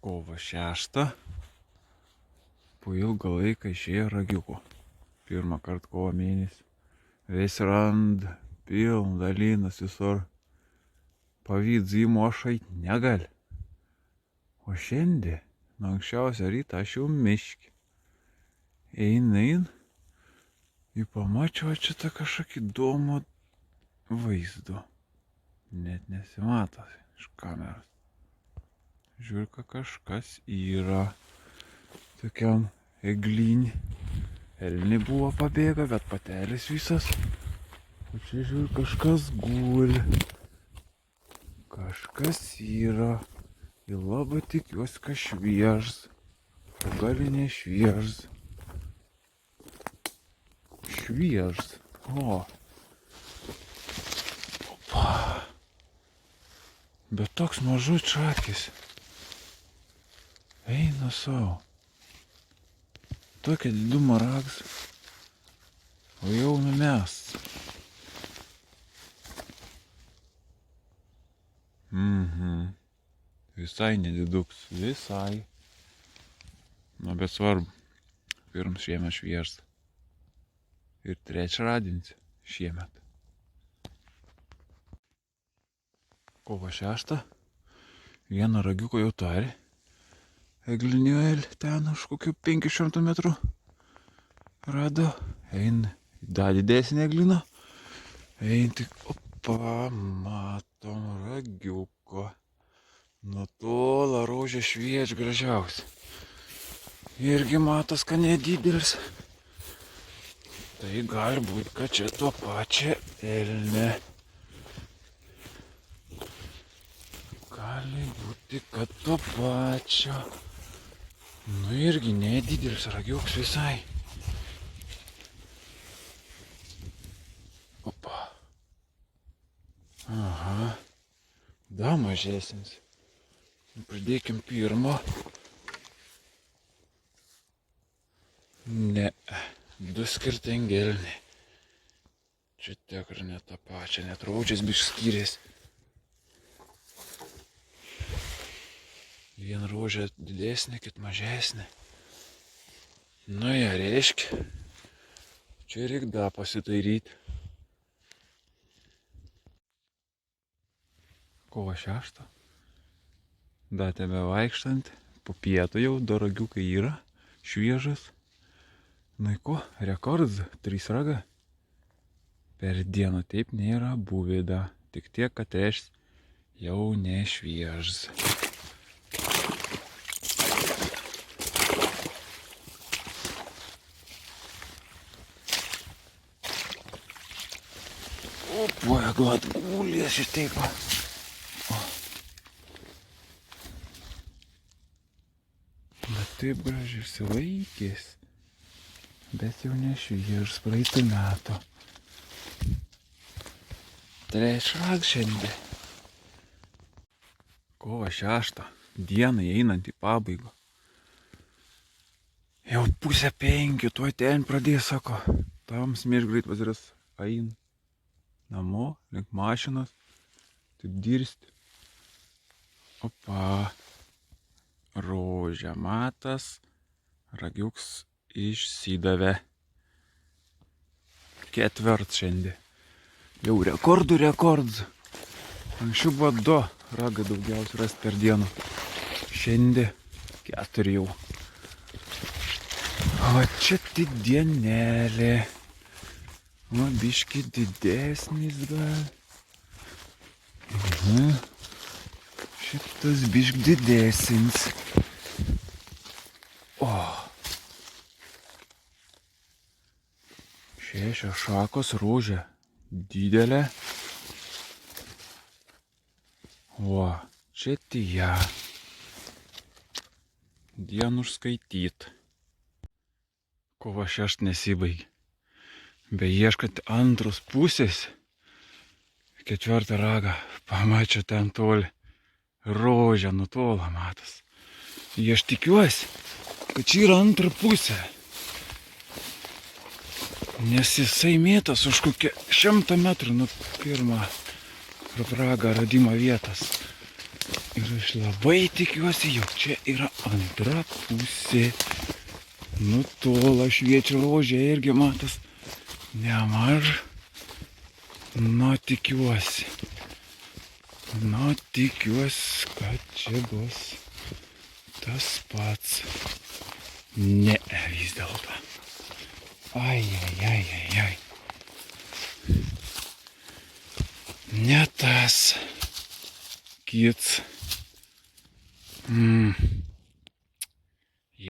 Kovo 6 po ilgą laiką išėjo ragiuko. Pirmą kartą kovo mėnesį. Vis rand, piln, dalinas visur. Pavydz į mošai negali. O šiandien, nuo anksčiausio ryto aš jau miški. Einu ir pamačiau čia tą kažkokį įdomų vaizdą. Net nesimato iš kameros. Žiūrka, kažkas yra tokiam eglinį. Elnį buvo pabėga, bet patelės visas. O čia žiūrk, kažkas guli. Kažkas yra. Ir labai tikiuosi, kad šviežs. O gali nešviežs. Šviežs. O. Opa. Bet toks mažučakis. Eina savo. Tokia didumo ragas. O jau numest. Visai nediduks. Visai. Nu, bet svarbu. Pirms šiemet šviežs. Ir trečiadienis šiemet. Kovo 6. Vieną ragiuką jau tari. Eglinėlį ten už kokių 500 metrų rado. Eina dar didesnį egliną. Eina tik, opa, matom ragiuko. Nuo tolo rožė šviečia gražiausia. Irgi matos, kad nedidelis. Tai gali būti, kad čia to pačio elnė. Gali būti, kad to pačio. Nu irgi nedidelis ragiuks visai. Opa. Aha. Da mažesnis. Pradėkim pirmo. Ne. Du skirtingi elniai. Čia tikrai ne tą pačią. Net raudžias biškį skyrėsi. Vien rožė didesnė, kit mažesnė. Nu, ją reiškia. Čia reik da pasitairyti. Kovo 6. Da tebe vaikštant. Po pietų jau du ragiukai yra. Šviežas. Nu, ko? Rekordas. 3 raga. Per dieną taip nėra buvę da. Tik tiek, kad reiškia jau nešviežas. Opa, glad gulės šitaip. Bet taip gražiai išsilaikės. Bet jau nešviežas praeitų metų. Trečias šiandien. Kovo 6. Dienai einant į pabaigą. Jau 4:30, tuoj ten pradės, sako. Tam smėžgreit važiuos eina. Namo, link mašinos. Taip dirsti. Opa. Rožė matas. Ragiuks išsidavė. Ketvirt šiandien. Jau rekords. Anksčiau buvo 2 ragai daugiausiai rasti per dieną. Šiandien 4 jau. O čia tik dienelė. O biški didesnis gal. Šitas biški didesnis. O. 6 šakos rožė. Didelė. O, čia tija. Dienų užskaityt. Kovo 6 nesibaigė. Beieškant antros pusės. 4 ragą. Pamačiau ten toli. Rožė nutolo matas. Ir aš tikiuosi, kad čia yra antra pusė. Nes jisai mėtas už kokią 100 metrų nuo pirmą ragą radimo vietas. Ir aš labai tikiuosi, jog čia yra antra pusė. Nutolo šviečia rožė irgi matas nemaža. Nu tikiuosi. Kad čia bus tas pats. Ne, vis dėlto. Ai. Ne tas. Kits.